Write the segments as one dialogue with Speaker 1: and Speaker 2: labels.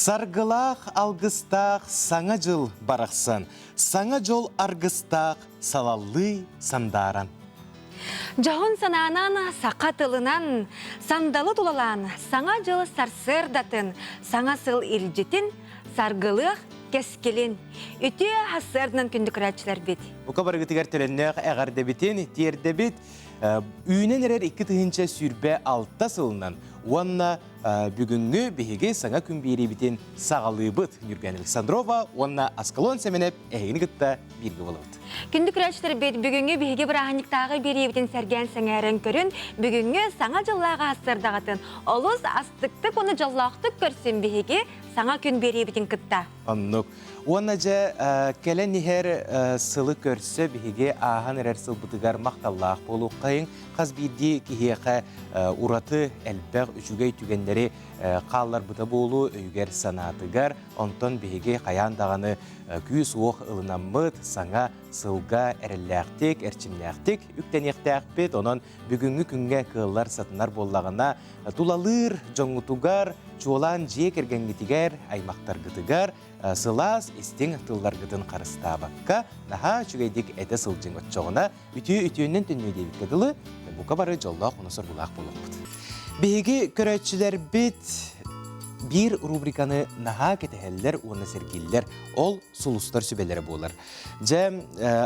Speaker 1: Саргылақ алгыстақ саңа жыл барақсан, саңа жол аргыстақ салаллы сандаран.
Speaker 2: Жауын сананан, сақа тылынан, сандалы тулалан, саңа жыл сарсырдатын, саңа сыл иржетін, саргылық кескелін. Үті хасырдынан күнді күрәтшілер бет.
Speaker 1: Бұқа барғытығар төленнеғ әғарды бітен, терді бит, үйінен әрер 2 тығынша сүрбе 6 сылынан, онна бүгінгі бігеге саңа күн бейрі бітен сағалы бұд Нүрген Александрова, онна Аскалон сәменеп әйіні күтті біргі болуды.
Speaker 2: Күнді күрәтшілер бет бүгінгі бігеге бір ағанықтағы бейрі бітен сәрген сәңәрін көрін, бүгінгі саңа жыллаға асырдағатын, олыз астықтық оны жыллақтық көрсен бігеге саңа күн бейрі бітен күтті.
Speaker 1: Аннық. Онна жа кәлен нехер сылы көрсі бігеге ағын әрер сыл бұтығар мақталлақ болу қайын, қаз бірді кехеқі ураты әлбәқ үшігей түгендері қаллар бұта болу өйгер санатығар, онтон бігеге қаяндағаны күйіс оқ ылынамыд, саңа сылға әрілләқтік, әрчімләқтік, үктенектәқ бет, онын бүгінгі күнге қыллар сатынар боллағына тулалыр, жоңғытуғар, чуолан жек әргенгетігер, аймақтар гытыгар, сылас істен тыллар гытын қарыстабаққа, наға чүгейдік әті сылжың өтчоғына үті-үтіөннен түнмейдебік кәділі, бұқа бары жоллақ ұнысыр бұлақ болуқ бұд. Беге көрәтшілер бет бір рубриканы наға кетәхәлілер, оны сәргелілер, ол сұлыстар сүбелері болар. Жа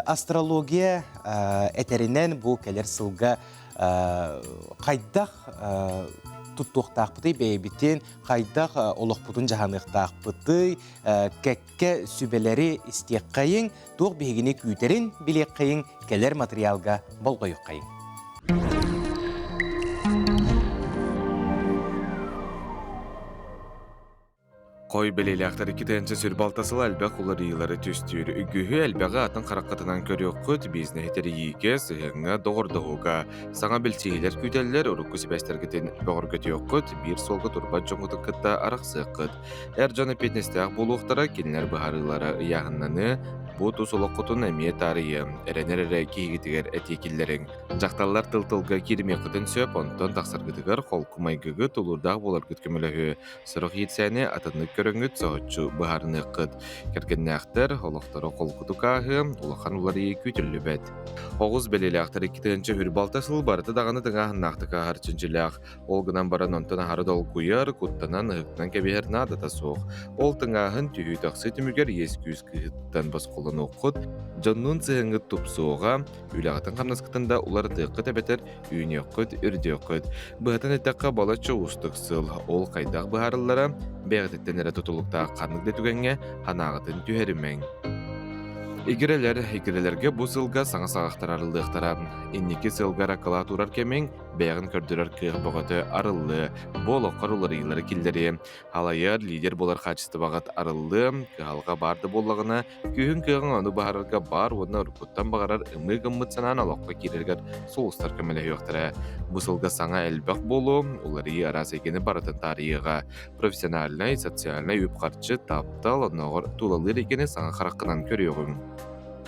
Speaker 1: астрология әтерінен бұл кәлер сылға қайдақ тұттуқтақ бұтай бәйбітен, қайдақ олық бұтын жағанықтақ бұтай, кәкке сүбелері істек қайын, тоқ бейгіне күйтерін білек қайын, кәлер материалға бол қойық қайын.
Speaker 3: Қой белейліқтар 2-тенші сүрбалтасыл әлбәқ олар иылары түстүйір. Үгігі әлбәғы атын қараққатынан көрек қөт бейзіне етері ейке сығыңа доғырдығуға. Саңа білсейлер күйтелілер ұрыққы себәстергетін бөғір көтек қөт бір солғы тұрбат жоңғытын қытта арақсы қыт. Әр жаны петнестіғ болуқтара келінер бұхарылары ұяғыннаны бұт ұсылық құтын әме тарыйы, әренер-әрі кейгітігер әтекелерін. Жақталар тыл-тылға керме қытын сөп, онтон тақсарғытығар қолқымайгығы тұлырдағы болар күткімілігі. Сұрық етсәне атынық көріңгіт соғытшы бұхарыны қыт. Кәргенне ақтар, олықтары қолқыты қағы, олақан олары күйтілі бәд. Оғыз белелі ақтар 2-тенші хүрбалтасыл барыты дағаны дыңағын нақтыға харчынчылақ. Олғынан баран онтан ағары дол құяр, құттанан ұғықтан кәбер надата соқ. Ол тыңағын түйі тақсы түмігер ескүйіз күйіттен бас қолын оқыт, жоннун сығыңғы тұпсуға, үлағатын қамнаскытында олар тұққыт әбетер үйіне оқыт, үрде оқыт. Бұғатын әттіққа балатшы ұстық сыл, ол қайдақ бұхарылары, бәғдеттен әрі тұтылықта қанық детугенге қанағытын түйерімен. Игерелерге бұл сылға саңа сағақтар арылдықтара. Иннекі сылға рақыла турар кемен, бәғін көрдірер күйі бұғыты арылы, бол оқар олар иылары келдері. Алайыр лидер болар қачысты бағыт арылы, қағалға барды болағына, күйін күйін оны бағарарға бар, оны ұрқыттан бағарар үмі-гыммыт санан алаққа керергер соғыстар көмелі өқтірі. Бұл сылға саңа әлбәқ болу, олар үй арасы екені баратын тарихыға. Профессиональный, социальный өпқарчы таптал, оңығыр тулалыр екені саңа қараққынан көріғым.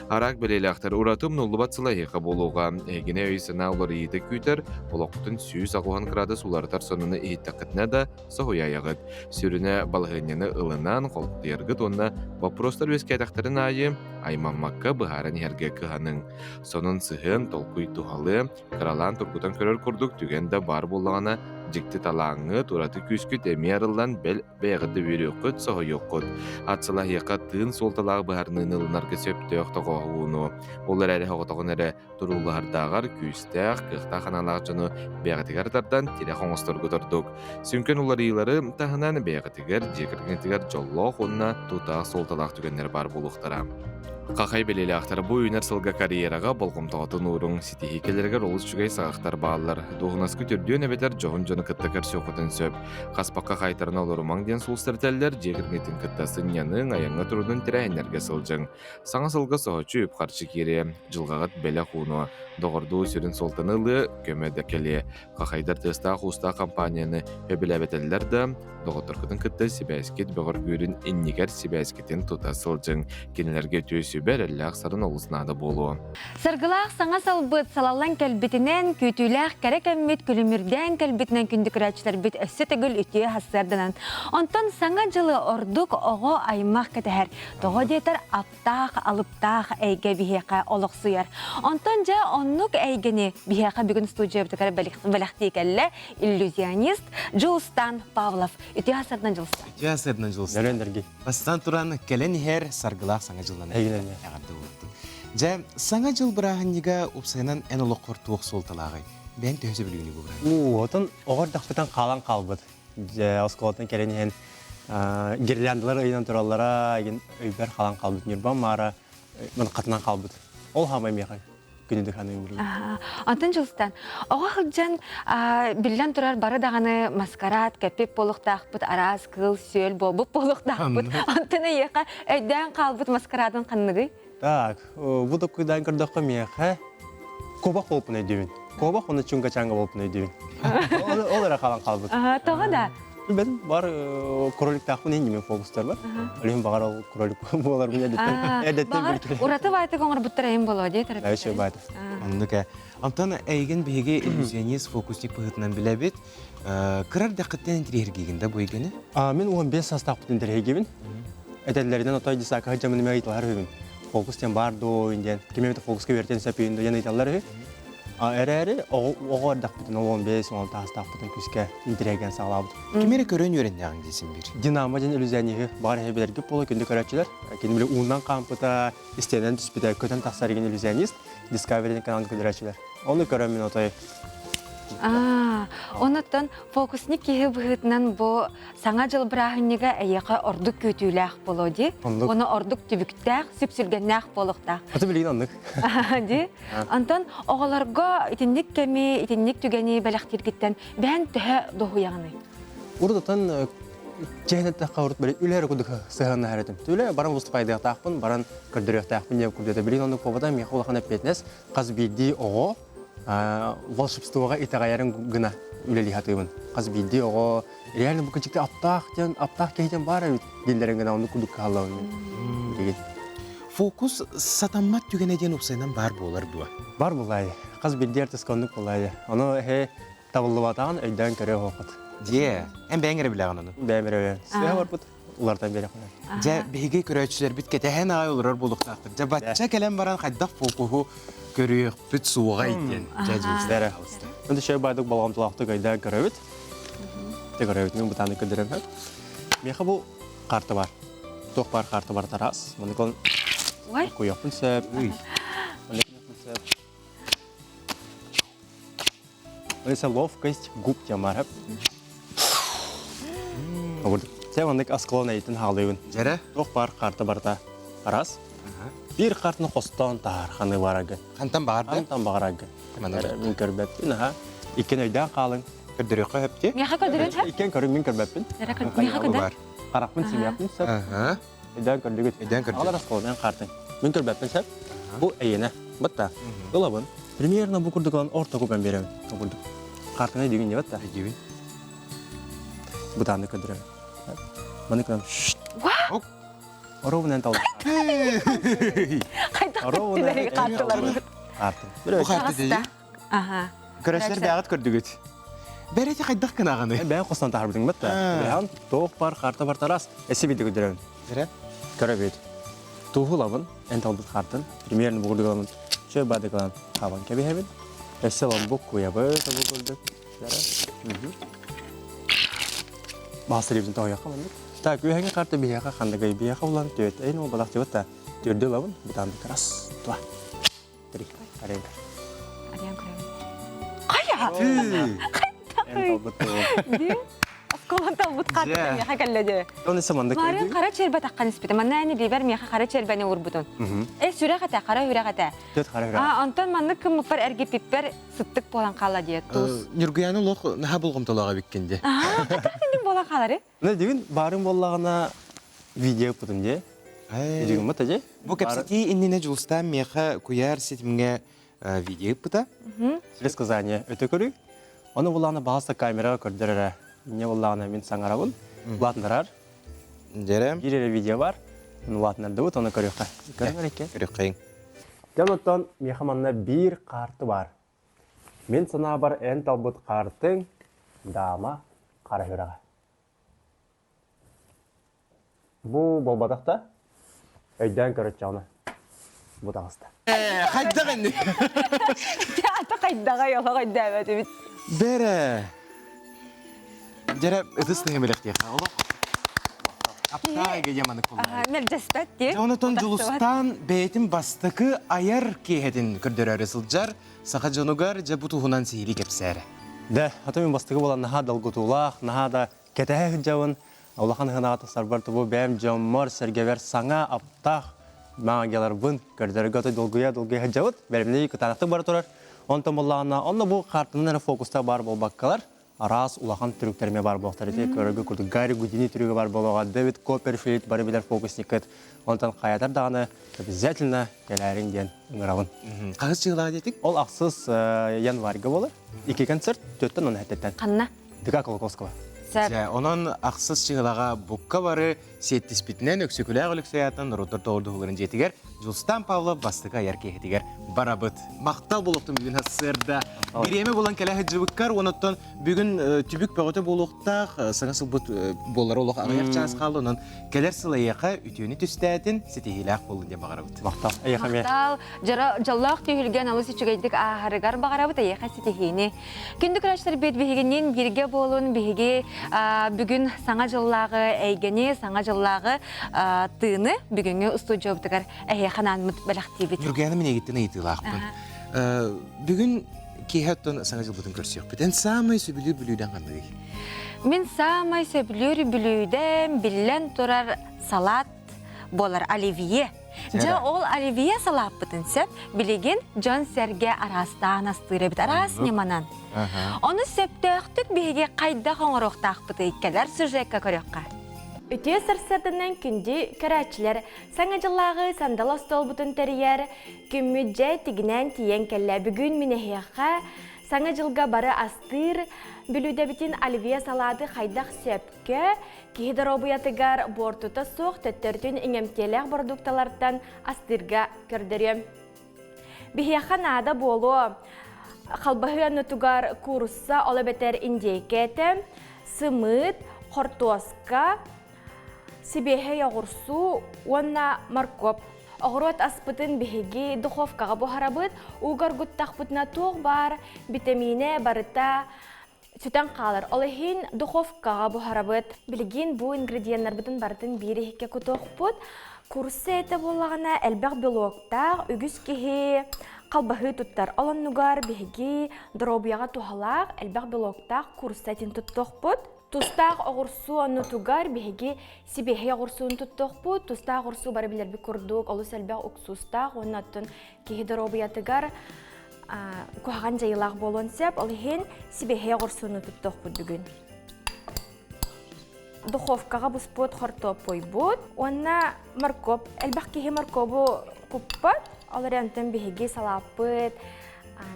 Speaker 3: Арақ белелі ақтар ұратым нулы батсылайыққа болуға. Әгіне өйсіна олар ейді күйтер, олаққытын сүйіз ағуған градус улартар соныны ейті қытына да соғуя аяғыд. Сүріне балғынені ылынан қолқыты ергіт, онына вопростар өске әтақтарын айы, аймаммаққа бұхарын ерге кығаның. Сонын сығын, толқуй тухалы, қаралан тұрғытан көрер күрдік түгенді бар болағына, жекті талаңы, тұраты күскіт әме арылдан бәғіді өрі өкіт, соғы өкіт. Атсыла еқа тын сол талағы бұхарының ылынарға сөпті өқтіға ғуыну. Олар әрі хоғытығын әрі тұрулағардағар күстәқ, қықта қаналақ жыны бәғітігер тардан тері қоңыстыр күтірдік. Сүнкен олар иылары тағынан бәғітігер, жекіргентігер жоллоқ онына тұтақ сол талақ түгендер бар болуқтара. Қақай белелі ақтар бұл үйнер сылға карьераға болғымтағытын ұрың сетихи келерге олыс жүгей сағақтар бағалар. Доғынасқы түрден әбетер жоғын жоны күттікер сөқытын сөп. Қаспаққа қайтарына олырмаң ден сұлыстартәлілер жегірметін күттасын яның аяңға тұрудың тірі әнерге сылжың. Саңа сылға соғычы өп қарчы кере, жылғағыт бәлі құны. Доғырду сүрін солтанылы көмеді келе. Қақайдар тыста құста компанияны өбіл әбетелілер да доғытырқытын күтті себәскет бұғыр көрін иннегер себәскетін тұта сылжың. Кенелерге төсі үчүбер эллах сарын олуснада болу.
Speaker 2: Саргылах саңа салбыт салалан кәлбитинен, күтүләх кәрек әммит күлімірден кәлбитінен күндік рәчілер бит өссі тігіл үтіе хассарданан. Онтон саңа жылы ордук оғы аймақ кәтәхәр. Тоғы детер аптақ, алыптақ әйге бихеқа олық суяр. Онтон жа оннук әйгені бихеқа бүгін студия бітікәрі бәліқті кәлі иллюзионист Джулстан Павлов. Үтіе хассардан Джулстан.
Speaker 1: Үтіе хассардан Джулстан.
Speaker 4: Нөрендерге.
Speaker 1: Бастан туран келенихер саргылах саңа жылдан
Speaker 4: Әйгенерге.
Speaker 1: Жа саңа жыл бірағыннега ұпсайынан ән ұлық қортуық сол талағай. Бән төхізі білігіне бұл
Speaker 4: Отын оғыр дақпытан қалан қалбыд. Осколатын керенен гирляндылар өйнен тұраллара өйбер қалан қалбыд. Нюрбан мара мұны қатынан қалбыд. Ол хамай меқай. Күнеді қаны өмірі.
Speaker 2: Антон Жылстан, оға қылжан білден тұрар бары дағаны маскарад, кәпеп болуқтақ бұд, араз, кыл, сөл, бобып болуқтақ бұд. Антоны еқа өйден қалбыд маскарадын қанығы?
Speaker 4: Так, бұды күйдан күрдіқі меқай кобақ болпын өйдеуін. Кобақ оны чүнға чаңға болпын өйдеуін. Ол әрі қалан қалбыд.
Speaker 2: Тоға да?
Speaker 4: Білбедім, бар кролик тақпын ең фокустар бар. Өлейін бағар ол кролик болар бұл әдеттен бір келі.
Speaker 2: Ураты байды қоңыр бұттырайын болу, дей тарап?
Speaker 4: Әйші байды.
Speaker 1: Онныка. Антон әйген бейге иллюзионист фокусник бұғытынан біле бет. Қырар дақыттен интерьергегінде бұл егені?
Speaker 4: Мен 15 састақ бұтын дәрегебін. Әтәлілерден отой дисақы жамыны мәйтлар өйін. Фокустен бар дойынден. Кемеметі фокусқа вертен сәпейінді ен айталар өй. Әрі оғыр дақпытын 15-16 астақ бұтын күске интерьерген сағылабыд.
Speaker 1: Кемері көрін өрен яғын дейсін бір?
Speaker 4: Динамо ден иллюзионигі бар әбелерге болы күнді көрәтшілер. Кені біле уыннан қампыта, істенен түспіді көтен тақсар еген иллюзионист, Discovery-ден каналды көрәтшілер. Оны көрәм мен отой.
Speaker 2: Онаттан фокусник кеге бұғытынан бұл саңа жыл бірағыннеға әйеқа ордық көтіләқ болу де. Оны ордық түбіктәқ, сүпсілгеннәқ болуқтақ.
Speaker 4: Оты білейін ондық.
Speaker 2: Антон, оғаларға итінник кәме, итінник түгені бәліқтергіттен бән түхі доғу яғыны.
Speaker 4: Ұрдатан жәйнетті қауырт бәрі үлері күдігі сығанына әретім. Түлі баран ұсты пайдақ тақпын, баран күрдірек тақпын деп күрдеді. Білейін ондық побадан мен қолақын әппетінес қаз бейді оғы волшебствоға итағайарын гына үлелі хатыймын. Қаз бейді оғы реально бұл күншікті аптақ кейден бар әуіт делдерін гына онды күдік қалауын.
Speaker 1: Фокус сатаммат түгенеден ұпсайынан бар болар дуа.
Speaker 4: Бар бұлай. Қаз бейді әртіс көндік бұлай. Оны табылы батаған өйден көрі оқыт.
Speaker 1: Де, ән бәңірі білеген оны.
Speaker 4: Бәмірі өйен. Сіға бар бұд. Улардан бері қонай.
Speaker 1: Жа бейге көрәтшілер біт кетәхен ағай олар болуқтақтыр. Жа батча кәлем баран қайдақ фокуху көріқ бүт суыға еттен.
Speaker 4: Дәрі. Өнді шөй байдық балғамтылақты көйді көрәуіт. Те көрәуіт мен бұтаны көндірем әп. Меқі бұл қарты бар. Тоқ бар қарты бар тарас. Мұны көлін қойақпын сөп. Өйсі ловкость губ темар әп. Сәй ондық асқылын әйтін ғалыйын.
Speaker 1: Жәрі?
Speaker 4: Тоқ бар қарты бар тарас. Bir kartını kostan tar xanı var agı.
Speaker 1: Қантан бағарды?
Speaker 4: Xantan bağır agı. Min körbettin ha. İkken öyden qalın.
Speaker 1: Көрдіріқі өпте?
Speaker 2: Меха көрдірін сәп?
Speaker 4: İkken körüm min körbettin.
Speaker 2: Меха көрдір?
Speaker 4: Qaraqpın simyapın söp. Öyden kördügüt.
Speaker 1: Öyden kördügüt.
Speaker 4: Ağlar asqoldan qartın. Min körbettin söp. Bu eyene. Batta. Dolabın. Примерно bu kurduk olan orta kupen berem. Kurduk. Qartına düğün evet da.
Speaker 1: Düğün.
Speaker 4: Bu tane kördürem. Bana kördüm.
Speaker 2: Вау!
Speaker 4: Оровынан талды.
Speaker 2: Қайдақ көттілері қаттылар.
Speaker 4: Артын.
Speaker 1: Бұл қарты дейі?
Speaker 2: Аха.
Speaker 1: Көрәшілер бәғыт көрдігіт. Бәреті қайдақ кынағаны?
Speaker 4: Бән қостан тағыр бізің бәтті. Бән тоқ бар, қарты бар тарас. Әсі бейді көдірем. Көрі бейді. Туғы лабын, ән талбыт қартын. Примерно бұғырды қаламын. Шөй бады қалам қабан кәбе әбін. Әсі лам бұқ көя бұғы көрдік. Басыр ебізін тауы яқы маңдық. Так, үйәңе қарты бияға қандығай бияға ұлан төйет. Әйін ол балақ жауытта түрді лабын, бұтанды қарас. Туа. Три. Арен көр.
Speaker 2: Арен көрем. Қая?
Speaker 4: Ән талбыт ол.
Speaker 2: Асколан талбыт қаттын меха кәлләді.
Speaker 4: Оны самандық
Speaker 2: Марын қара чербә таққан іспеті. Манна әні бейбер меха қара чербәне ұр бұтын. Сүрә қата, қара үрә қата.
Speaker 4: Төт қара үрә.
Speaker 2: Антон манны кім мұппар әрге пеппер сұттық болан қала дейі.
Speaker 1: Нүргияны лоқ наға болғым толаға беккенде.
Speaker 2: Қатын болан қалары?
Speaker 4: Мұны деген барын болағына видео бұтын де. Үйдеген мұта же?
Speaker 1: Бұл кәпсеті иннене жылыста меха көяр сетімге видео бұта.
Speaker 4: Предсказание өте көрі. Оны болағына бағыста камераға көрдірері. Не болағына мен саңарабын. Бұлатындарар.
Speaker 1: Дәрем.
Speaker 4: Ерері видео бар. Нуатнарды вот оны көрөккө. Көрөңөр экен.
Speaker 1: Үреккейін.
Speaker 4: Жаноттон мехаманна бир карты бар. Мен сана бар эн талбыт картың дама кара хүрага. Бу болбадакта өйдөн көрөт жауна. Бу дагыста.
Speaker 1: Қайдақ енді?
Speaker 2: Ата қайдаға yola қайда бәді бит.
Speaker 1: Бәрі. Жәрі ұтысының емелек дейік. Аптаға яманы қолдайды.
Speaker 2: Мен жастат де.
Speaker 1: Jonathan Julustan beytin bastıkı ayar kehedin kürdürü rısılcar, sağa jonugar jabutuhunan sihili kepsere.
Speaker 4: Да, ата мен бастыгы болан наха далгутулах, наха да кетәһә хҗавын, Аллаһын хынага тасарбар тубу бәм җаммар сәргәвер саңа аптах магиялар бун көрдәргә тә долгыя хҗавыт, бәрмне кытанакты бар турар. Онтан буллагына, онда бу картының фокуста бар булбаккалар. Арас улахан түректерме бар болтар ите көрөгө курду Гарри Гудини түрүгө бар болога Дэвид Копперфилд бар билер фокусникет онтан каятар даганы обязательно келәрин ден ыңыравын.
Speaker 1: Кагыз чыгыла дедик.
Speaker 4: Ол аксыз январьга болар. 2 концерт 4тен оны хәттән.
Speaker 2: Қанна?
Speaker 4: Дика Колокоскова.
Speaker 2: Сәп.
Speaker 1: Onun aksız çığılağa bukka barı setispitinen öksükülüğü ölükseyatın Rotor Doğurdu Hulurun jetiger Julustan Pavlov bastıkı ayar kehetiger barabıt. Maqtal buluqtun bugün hasırda. Bireme bulan kelahı cıvıkkar, onuttan bugün tübük bağıtı buluqtaq, sığasıl bu bolları oluq ağayar çağız qaldı, onun keler sılayıqa ütüyünü tüstətin, setihilaq bolun diye bağırabıt.
Speaker 4: Мактал. Аяхаме.
Speaker 2: Мақтал, жаллақ түйілген алыс үчігейдік ағарығар бағарабыт аяқа сетихейні. Күндік рәштер бет бігінен бірге болын, бігі бүгін саңа жыллағы әйгені, саңа жыллағы тыны бүгінгі ұстуджы өптігар әйеқанан мұт бәліқтей бет.
Speaker 1: Жүргені міне кеттін айтылақпын. Бүгін кейхаттан саңа жылбытын көрсек, бітен самай сөбілі бүлүйден қанды.
Speaker 2: Мен самай сөбілер бүлүйден білен тұрар салат болар оливье. Жа ол оливье салат бұтын сөп, білеген Джон Серге арастан астыры біт, арас неманан. Оны сөпті өқтік бейге қайда қоңырықтақ бұты иккелер сюжетка көрекқа.
Speaker 5: Үте сырсырдынан күнді көрәтшілер саңа жыллағы сандала стол бұтын тәрiyер, күмі жай тігінен тиен кәлі бүгін мінехеққа саңа жылға бары астыр, бүлуді бітін оливье салаты қайдақ сөпкі, кейдір обуятыгар бортута соқ төттөртін иңемтелек продукталардан астырға көрдірем. Бихеқан ада болу, қалбағы нұтугар курса олы бетер индейкеті, сымыт, қортоска, сибехе яғырсу, онна маркоп. Оғырот аспытын бігеге духовкаға бұхарабыт, уғар ғыттақ бұтына тоқ бар, витамине барыта сүтен қалыр. Олығын духовкаға бұхарабыт. Білген бұл ингредиенттер бұтын барытын бері хеке күтоқ бұт. Курсы әті болағына әлбәқ белоқтақ, үгіз кеге қалбағы тұттар. Оланнығар бігеге дробияға туғалақ, әлбәқ белоқтақ курсы әтін тұттоқ бұт. Тустақ оғырсу анны тугар беге сибехе оғырсуын тұттық бұд. Тустақ оғырсу бары білер бі күрдік, олы сәлбәқ ұқсустақ, оннаттың кейді робиятығар көғаған жайылақ болуын сәп, олығын сибехе оғырсуыны тұттық бұд бүгін. Духовкаға бұс бұд қортоп бой бұд. Онна маркоп, әлбәқ кейі маркобы күппад, олар әнтін беге салап бұд.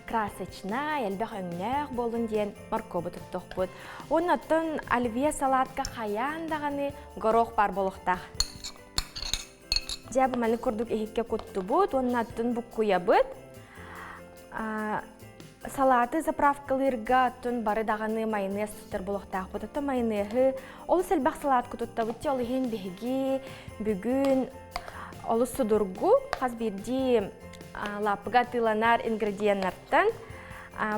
Speaker 5: Красочна, әлбәқ өңнәқ болын дейін маркобы тұттық бұд. Оннаттың оливье салатқа қаяндағаны ғороқ бар болықтақ. Жабы мәлі көрдік ехекке көтті бұд, оннаттың бұққуя бұд. Салаты заправкалырға түн бары дағаны майонез тұттыр болықтақ бұд. Отты майонезі, олы сәлбәқ салат күтітті бұдте, олы хен бігіге бүгін олы сұдырғу, қаз берді лапыға тыланар ингредиенттен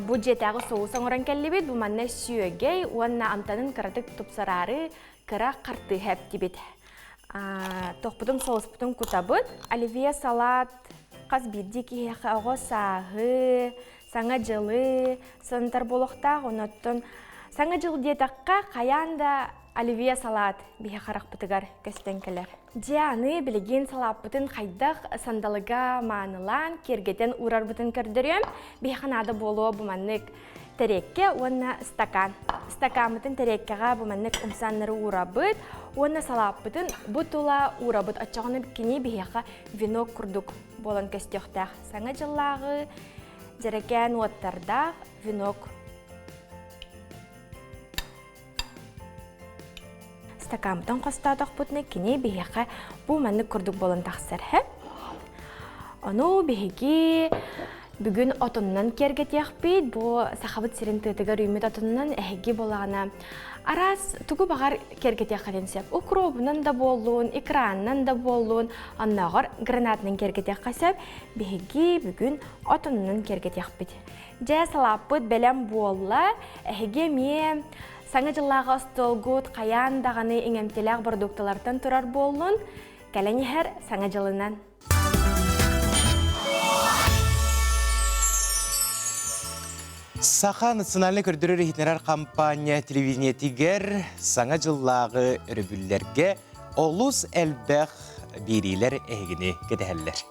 Speaker 5: бұл жетағы соусын оран кәлі бет, бұл манна сүйегей, онна амтанын қыратық тұпсарары қыра қарты әп дебет. Тоқпытын соуспытын күтабыд, оливье салат, қаз берді кейеқі оғы сағы, саңа жылы, сынтар болықтақ, оныттын саңа жылы детаққа қаянда оливье салат бейе қарақ бұтығар көстен кәлер. Дианы білеген салап бұтын қайдақ сандалыға маңылан кергетен урар бұтын көрдірем. Бейхан ады болуы бұманнық тәрекке, онна стакан. Стакан бұтын тәреккеға бұманнық ұмсанлары ура бұт. Онна салап бұтын бұтыла ура бұт. Атчағыны біккені бейеға винок күрдік болын көстеқтақ. Саңа жыллағы жерекен оттардақ винок стакамтан қостадық бұтны кене бейеқі бұл мәнні күрдік болын тақсыр. Оны бейге бүгін отыннан кергетек бейд, бұл сақабыт сирен тұтығыр үймет отыннан әйге болағына. Арас түгі бағар кергетек қаденсеп. Укробынан да болуын, экранынан да болуын, аннағыр гранатының кергетек қасап, бейге бүгін отыннан кергетек бейд. Жә салапыт бәлем болла, әйге ме саңа жыллағы остолгут қаян дағаны еңемтеләқ продуктылардан тұрар болуын, кәләне әр саңа жылынан.
Speaker 1: Саха национальный көрдірі рейхтнерар компания телевидение тигер саңа жыллағы өрібілерге олус әлбәқ берилер әйгіні кетәлілер.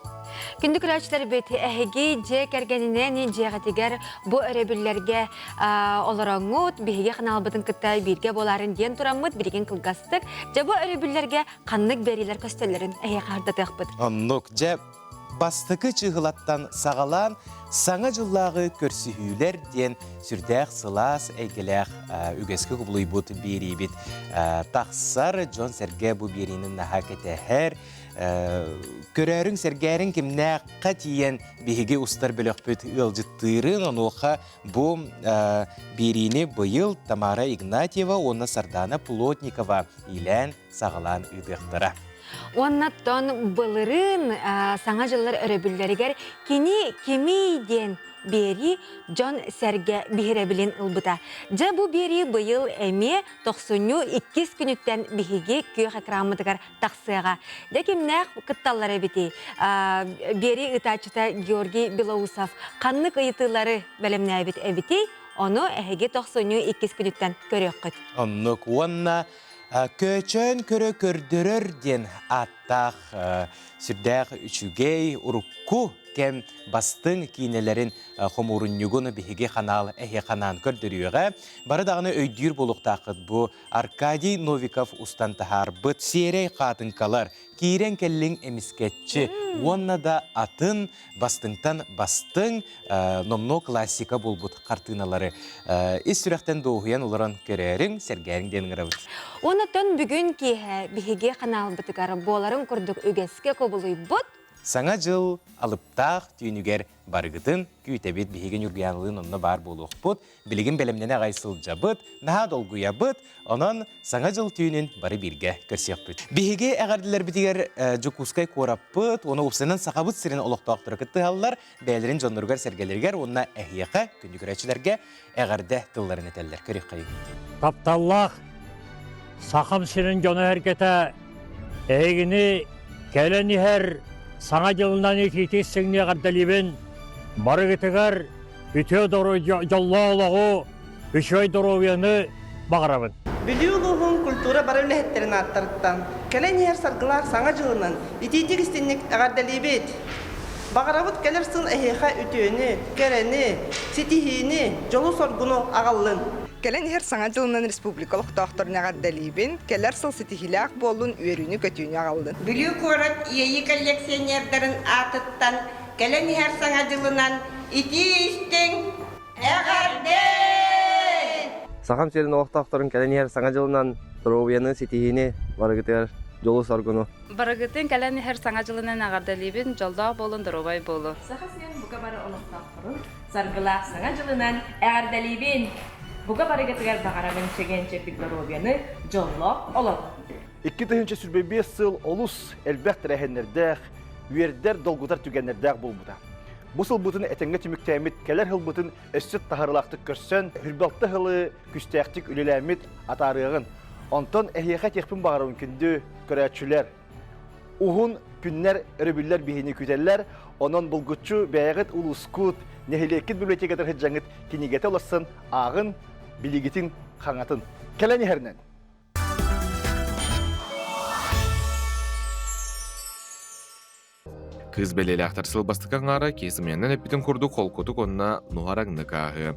Speaker 2: Күнді күрәчілер беті әйге же кәргенінен жеғатигер бұ өребілерге олараңуд, бейге қанал бұтын күттай бірге боларын ден тұрамыд, бірген қылғастық, же бұ өребілерге қаннық берилер көстелерін әйе қардатық бұд.
Speaker 1: Оннық же бастықы чығылаттан сағалан саңа жыллағы көрсіхүйлер ден сүрдәқ сылас әйгеләқ үгескі құбылый бұд бері бет. Тақсар Джон Серге бұ берінің наға кетәхер, көрәрің сәргәрің кімнә қатиен бейге ұстар бөлік бөт ұлжыттырын, онуға бұ беріні бұйыл Тамара Игнатьева, оны Сардана Плотникова илән сағалан ұйдықтыра.
Speaker 2: Оннаттан бұлырын саңа жыллар өрөбілдерігер кемейден бері Джон Серге бейребілін ұлбыта. Жа бұ бері бұйыл әме 92 күніттен бейге күйеқ экрамыдығар тақсыға. Дәкемнәқ күтталлары беті. Бері ұтачыта Георгий Белоусов қаннық ұйытылары бәлемнә әбеті, оны әйге 92 күніттен көрек құд.
Speaker 1: Оннық онна көчөн көрө көрдөрөр ден аттақ сүрдәқ үчүгей урукку кем бастың кейнелерін қомурыннюгуны бігеге қанал әйе қанан көрдіріуға. Бары дағыны өйдір болуқтақыд бұ Аркадий Новиков устантахар бұт серей қатынкалар кейрен келлің әміскетчі. Онна да атын бастыңтан бастың номно классика бұл бұт қартыналары. Ис сүрәқтен доғыян оларын көрерің, сәргәрің деніңірі бұд.
Speaker 2: Оннаттан бүгін кейі бігеге қанал бұтығар боларын күрдік үгеске көбілуй бұд.
Speaker 1: Саңа жыл алыптақ түйінігер барғытын күйтебет бейген үргіянлығын онына бар болуқ бұд, білігін бәлемнені ғайсыл жабыд, наға долгуя бұд, онын саңа жыл түйінін бары бірге көрсек бұд. Бейге әғарділер бітігер жүкускай қорап бұд, оны ұпсынан сақабыд сірін олықтақ тұрықытты алылар, бәлерін жонлырғар сәргелергер, онына әйеқа күнді күрәчілерге әғарды тылларын етелер. Көрек қайы.
Speaker 6: Тапталлақ, сақам сірін жоны әркеті, әйгіні кәліні әр саңа жылынан екейтесіңне қардалибін, бары кетігер үте дұру жолла олағу, үшөй дұрувияны бағарабын.
Speaker 7: Білі ұлығын культура бары үліхеттерін аттырыттан, кәлен ер сарғылар саңа жылынан итейдік істеннік қардалибет. Бағарабыт кәлер сын әйеқа үтөні, кәрәні, сетихini, жолу соргуну ағалын. Кәлен ер саңа жылынан республикалық доқторына қардалибін, кәлер сыл сетихиләқ болын үйеріні көтүйіні ағалын.
Speaker 8: Бүлі көріп, ейі коллекционердерін атыттан, кәлен ер саңа жылынан ити істің әғарден!
Speaker 9: Сақам серін оқтақтырын кәлен ер саңа жылынан тұровияны сетихini барығытығар жолу соргуну.
Speaker 10: Барығытын кәлен ер саңа жылынан ағардалибін, жолда болын дұровай болу.
Speaker 11: Сақа сен бұға бары олықтақтырын, сарғылақ саңа жылынан әғардалибін. Бұға барығытығар бағарамын шегенче пигдоровияны жоллақ олық.
Speaker 12: 2025 сыл олус әлбәқ тәрәхенлердәқ, үйердер долгутар түгенлердәқ бұл бұда. Бұл сыл бұтын әтенге түміктәмет, кәлер хыл бұтын өссет тахырлақтық көрсен, хүрбалты хылы күстәқтік үлеләмет атарығын. Онтон әйеқа текпін бағарауын күнді көрәтшілер. Уғын күннер өрібілер бейіні күтелер, онын бұлгүтчу бәйғыт ұлыскут, нәхилекет библиотекатар хеджаңыт кенегеті оласын ағын, билигетін қаңатын. Кәләне хәрнен.
Speaker 3: Кыз белели ақтарсыл бастықан ара кезіменнен әппетін күрді қолқұтық онына нуараңны қағы.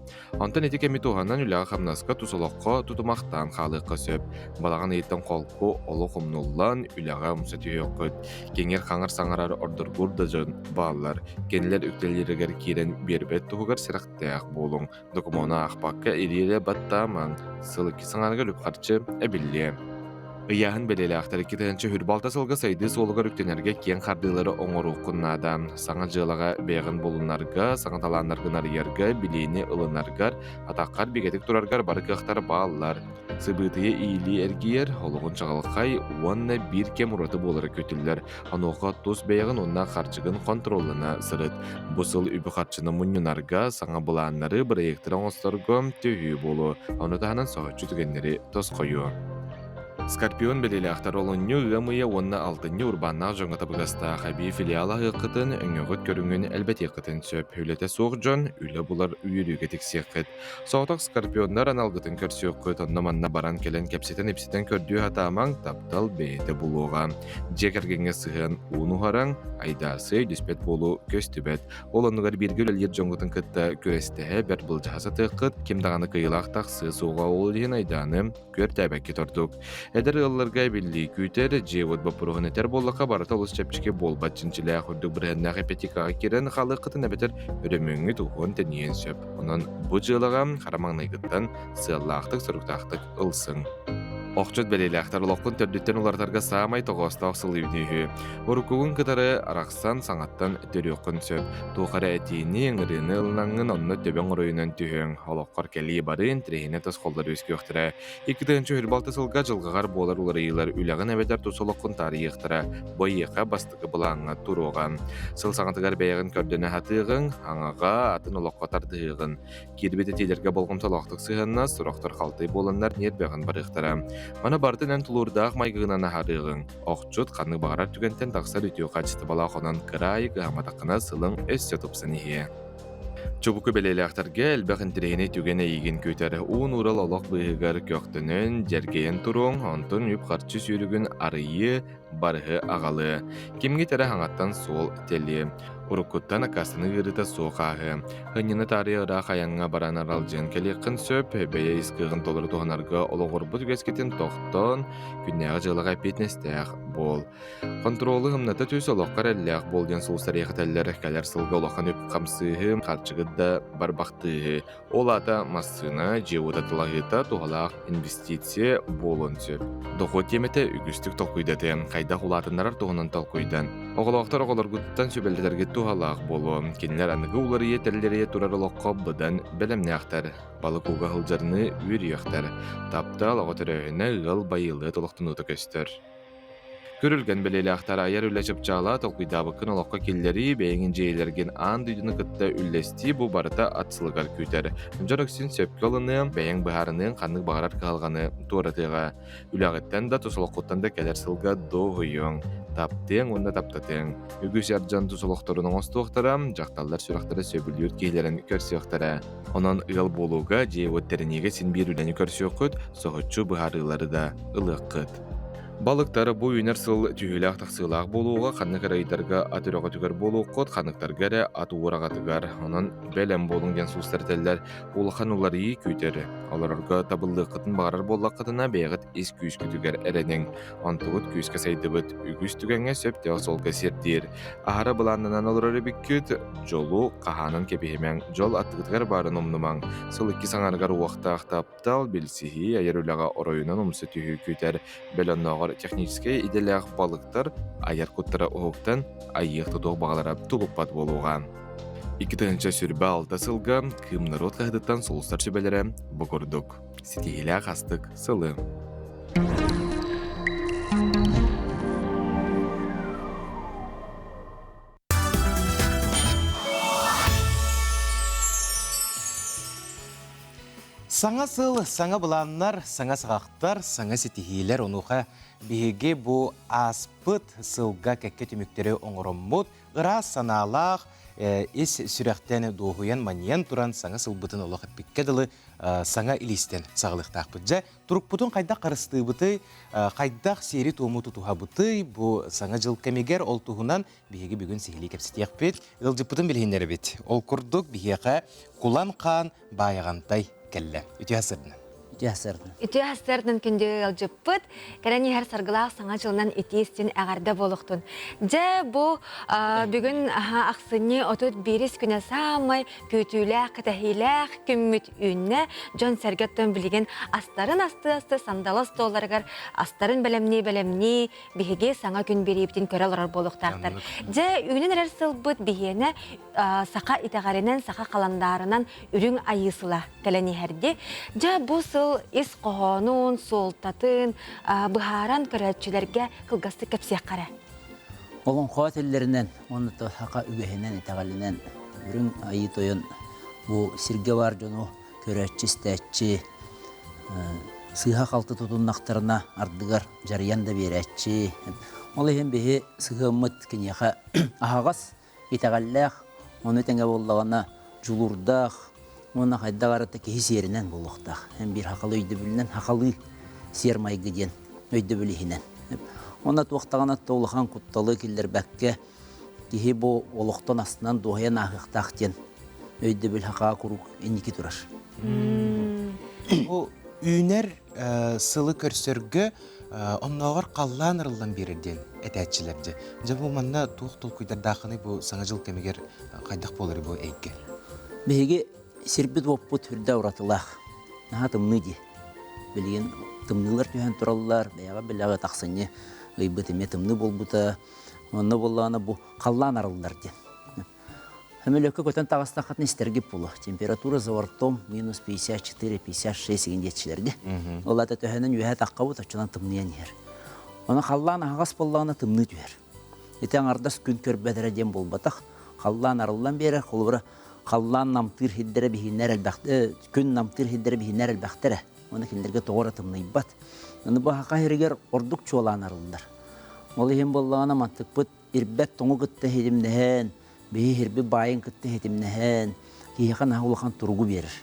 Speaker 3: Антон етек әмі туғаннан үліға қамнасқа тұсылыққа тұтымақтан қалыққа сөп. Балаған еттен қолқы олы құмнуллан үліға мұсаты өккіт. Кеңер қаңыр саңарар ордыр бұрды жын балылар. Кенілер үктелерігер керен бербет тұғығар сирақтаяқ болың. Докумона ақпаққа ирелі баттаман. Сылықки саңарға løpқарчы әбілі. Ыяһын белелээхтер китенче хүрбалта сылга сайды солугар үктенерге кең хардылары оңорууккуннаада саңа жылага бээгин болуннарга, саңа талааннаргынар ерга, билини ылынаргар, атаққар бигетик тураргар бары кыахтар бааллар. Сыбытые ийли эргиер, олугун чагалхай, уанна бир кем ураты болары көтүллер. Ануға тус бээгин онна харчыгын контролына сырыт. Бусыл үбі харчыны муннунарга, саңа былааннары брэйектер оңосторго төхүү болу. Онутаханан соғычу түгеннери тос қою. Скорпион белелээхтер олонню ыамыя онна алтынны урбаннақ жоңа табыгаста хаби филиала ыqытын өңөгөт көрүнгөн әлбәт ыqытын сөп. Үлете соқ жон, үлі булар үйіріге тексеқыт. Соғытақ скорпиондар аналгытын көрсөққыт, онна манна баран келен кепсетен епсетен көрдүү хатамаң таптал бейті булуға. Жекергенге сыған уынуғараң, айдасы дүспет болу көстүбет. Олонугар биргіл өлер жоңғытын кытта көрестеhe бәр бұл жахасы тыққыт, кемдағаны кыйлақ тақсы суға олден айданы көр тәбәкке тордук. Эдер ылларга билли күтер, жевот бапырығын етер боллақа барыта олыс чәпчіке болбат чинчілі ақырдық бірғаннағы петикаға керен қалы қытын әбетер өріміңі туғын тәнейен сөп. Онын бұ жылыға қарамаңнайгыттан сыяллақтық сұрықтақтық ылсың. Оқчут белелектер лоққын төрдіттен олартарға саамай тоғыста оқсылы үйнейі. Орукуғын кытары арақсан саңаттан төріқын сөп. Туғары әтейіне еңіріні ылнаңын онны төбен оройынан түйін. Олыққар кәлі барын тірейіне тас қолдар өскі өқтірі. Екітігінші хүрбалты сылға жылғағар болар оларыйлар үләғін әбәдер тұсылыққын тарихтыры. Бойеқа бастықы бұлаңға тұруған. Сыл саңатығар бәйіғін көрдіні хатығын, аңаға атын олыққа тардығын. Кербеті телерге болғымсал оқтық сығынна сұрақтар қалтай боландар нербәғін барықтыры. Мана бартын ән тұлырдақ майгығынан ахарығын. Оқчут қаны бағарар түгентен тақсар үтіу қачысты бала қонан кырай ғаматақына сылың өссө тұпсын ие. Чубуку белелектарге әлбәғін тірейіне түгені еген көтері. Уын урал олақ бұйығар көқтінін жәргейін тұруң, онтын үп қарчы сүйрігін арыйы барығы ағалы. Кемге тәрі хаңаттан сол телі. Урукуттан акасыны ғырыта соқағы. Хыннины тары ыра қаянға баран аралжын келеқін сөп, бәйе искығын толыр туғанарға олығыр бұт үгескетін тоқтон, күннәғы жылыға петнестәқ бол. Контролы ғымната төс олыққар әлләқ болден сұлыстар еқітәлілер кәлер сылға олыққан өп қамсығы, қарчығыда барбақтығы. Ол ата массына жеуыта тылағыта туғалақ инвестиция болын сөп. Доғы теметі үгістік толқойдаты, қайда құлатынларар туғынан толқойдан. Оғылақтар оғыларғыттан сөбелдерге туғалақ болу. Кенілер анығы улары етерлері турарылыққа бұдан бәлемнәқтар. Балық уға ғылжарыны үйрияқтар. Таптал оғытырығына ғыл байылы толықтын ұты көстір. Көрілген белелектар аяр үләшіп жала толқойдабықын олыққа келлері бәйіңін жейлерген ан дүйдіні күтті үлләсті бұ барыта атсылығар күйтер. Жонықсын сөпкі олыны бәйің бұхарының қанық бағарар қалғаны туаратыға. Үләғыттен да тұсылыққыттан да кәлер сылға доғыйың. Таптың, онда таптатың. Үгіс ярджан тұсылықтарының остуықтара, жақталдар сұрақтары сөбілі өткейлерін көрсіқтара. Онан ұғыл болуға жейвөттерінеге сен бір үләні көрсіқыт, соғытчу бұхарылары да ұлыққыт. Балықтары бұ үйнер сыл түйіліғ тақсылақ болуға, қанық райдарға атырығы түгір болу қот, қанықтарғары аты орағ атығар. Онын бәлем болың ден сұлыстар тәлдер олыған олар ей көйтері. Оларға табылды қытын бағарар болақ қытына бәйғыт ес күйіс күтігер әренің. Онтығыт күйіске сайды бұд, үгіс түгенге сөптеғі сол кәсердер. Ахара бұланынан олары біккет, жолу қағанын кепехемен жол аттығытығар барын омнымаң. Сыл үкі саңарғар уақта ақтаптал білсіхи әйер өліға оройынан ұмсы түйі көйтер. Технический иделях балықтар аяр құттыра оғықтан айық тұтуқ бағалара тұлықпат болуға. 2-ші сүрбі алта сылға кымнар от қағдыттан солыстар сөбелері бұғырдық. Сетегілі қастық сылы.
Speaker 1: Саңа сыл, саңа бұланнар, саңа сағақтар, саңа сетихилер онуға бейге бұ аспыт сылға кәкке түміктері оңырыммұд, ұра саналақ, ес сүрәқтен доғуян маниян тұран саңа сылбытын олық пиккеділі саңа илистен сағылықтақ бұджа. Тұрып бұтын қайдақ қарысты бұты, қайдақ сері туымы тұтуға бұты, бұ саңа жыл кәмегер ол тұғынан бейге бүгін сихили кәпсетек бет, ұлжы бұтын білгендері бет. Ол күрдік бейге құлан қан байығантай кәлі. Үті асырдың?
Speaker 2: Ити хастырдын күнде алжыппыт, кәрәни һәр саргылақ саңа жылынан ити істен әғарда болуқтын. Жа бұ бүгін ақсыны отут беріс күні самай көтіләқ, кітәхиләқ, күмміт үйінне жон сәргеттен білеген астарын асты сандалас толарғар, астарын бәлемні, бігеге саңа күн берептен көрі алар болуқтақтар. Жа үйінен әрі сылбыт бігені сақа итағарынан, сақа қаландарынан үрің айысыла кәләни әрде. Жа бұ сыл ес қоғанын, солтатын, бұхаран көрәтшілерге қылғасты көпсек қара.
Speaker 13: Олың қуат елдерінен, оны хақа үгehinen итағалінен үрін айы тойын бұл сірге бар жону көрәтші, стәтші, сыға қалты тұтыннақтарына ардығар жариян да берәтші. Ол ең бейі сыға ұмыт кенеға ағағас итағаллақ, оны тәңе болағына жұлырдақ, оны қайдағарыты кейі серінен болуқтақ. Әм бір хақалы өйді білінен, хақалы сер майғы ден өйді білігінен. Оны туақтағана тоғылған құтталы келдер бәкке кейі бұл олықтан астынан доғаян ағықтақ ден өйді біл хақаға құруқ енекі тұрар.
Speaker 1: Үйінер сылы көрсөргі оннағыр қаллан ырылдан берерден әтәтшілерді. Жа бұл манна туық-тұл көйдардақыны бұл саңа жыл кемегер қайдақ болыр бұл әйке?
Speaker 13: Беге сербет оппут хүрдә уратылах. Наха тымны ди. Билген тымнылар түйән тураллар, бәяға біләға тақсыны гыйбытыме тымны болбута. Онны боллағына бұл қаллан арылдар ди. Әмелөкі көтен тағыстақатын істергіп болу. Температура завартом минус 54-56 егендетшілерді. Олады төхенін үйә таққа бұт, açılan тымныян ер. Оны қаллан ағас боллағына тымны түйер. Етен ардас күн көрбәдірі дем болбатақ. Қаллан арылдан бері қолыбыра қаллан намтыр хиддері бихиннер әлбәқтері, күн намтыр хиддері бихиннер әлбәқтері. Оны кендерге тоғыра тымны иббат. Оны бұл хақа херігер ордық чуалан арылдар. Ол ехен боллағына мантық бұт, ирбәт тоңы күтті хедімнәхен, бейі хербі байын күтті хедімнәхен, кейхан ағылған тұрғы берір.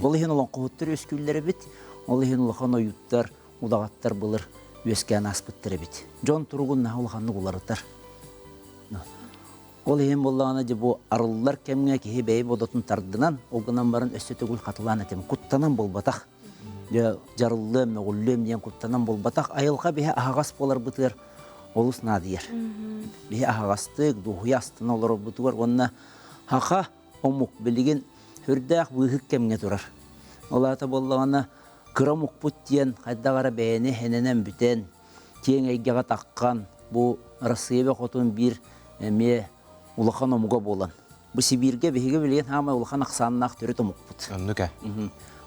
Speaker 13: Ол ехен олан қоғыттыр өскүллері бит, ол ехен олан ойуттар, удағаттар бұлыр, өскен аспыттыры бит. Жон тұрғын ағылғанны оларытар. Ол ехен боллағына де бұл арылылар кәміңе кейі бәйі бодатын тардынан, олғынан барын өсті түгіл қатылан әтем, құттанан болбатақ. Жарылы, мәғыллы әмден құттанан болбатақ. Айылға бейі ағас болар бұтыр, олыс надиер. Бейі ағастық, дұғый астын олар бұтығар. Онына хақа омық білеген хүрдәқ бұғық кәміңе тұрар. Олата боллағына кыра мұқпұт дейін қайдағара бәйіне хененен бүтен, тең әйгеға таққан, бұл Россиябе қотын бір әме улахан омуға болан. Бұл Сибирге бейге білген хамай улахан ақсанын ақ түрі томуқ бұд.
Speaker 1: Оннуға?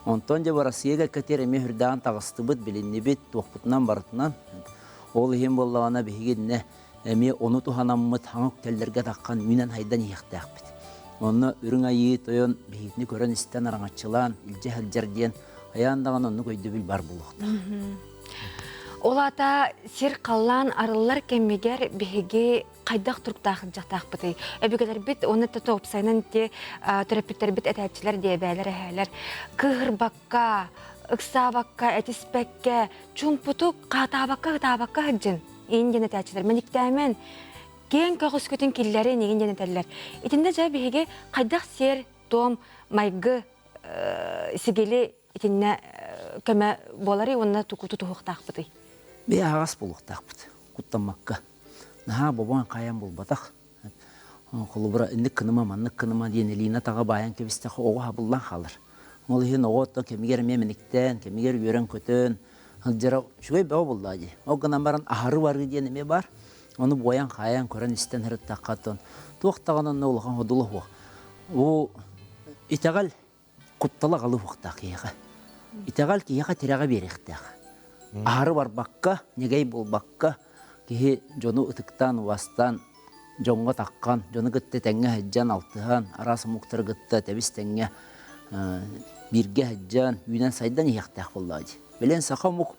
Speaker 13: Онтон же Россияға кәтер әме хүрдаған тағысты бұд, білінне бет, тоқпытынан барытынан. Ол ем болағана бейгенне әме оны туханаммыд хаңық тәлдерге таққан үйнен хайдан еқтәқ бет. Оны үрің айы тойын бейгетіне көрін істен араңатшылан, үлже әлжерден, аяндаған оны көйді біл бар болуқта.
Speaker 2: Олата сер қаллан арылар кәмегер беге қайдақ тұрқтақ жақтақ бұты. Әбігелер біт, оны тұтып сайнан те терапевттер біт әтәтшілер де бәлер әхәлер. Кығыр баққа, ұқса баққа, әтіспәкке, чүмпұту қатабаққа ғыджын. Еңден әтәтшілер. Мен иктәмен кен көғыс көтін келлері неген денетәлілер. Итінде жа беге қайдақ сер, том, майғы, сигели итіне көмі болары, онына тұқуты тұғықтақ бұты.
Speaker 13: Бей ағас болуқтақ бұд, құттамаққа. Наға бабуан қаян бол батақ. Қолы бұра үндік кыныма, маннық кыныма дейін елейіне таға баян кебістіқі оғы хабылдан қалыр. Ол ең оғыттың кемегер мемініктен, кемегер өрен көтін. Жара шүгей бәу болды ады. Оғынан барын ағары бары дейін еме бар. Оны боян қаян көрін істен әрі таққатын. Туақтаған оны олған одылы оқ. Ол итағал құтталы қалы оқтақ еға. Итағал кейеға тереға беректақ. Ағары бар баққа, негей бол баққа, кейі жону ұтықтан, уастан, жонға таққан, жону күтті тәңе әджан алтыған, арасы мұқтыр күтті тәбіс тәңе бірге әджан, үйнен сайдан еқтәқ болады. Білен сақа мұқ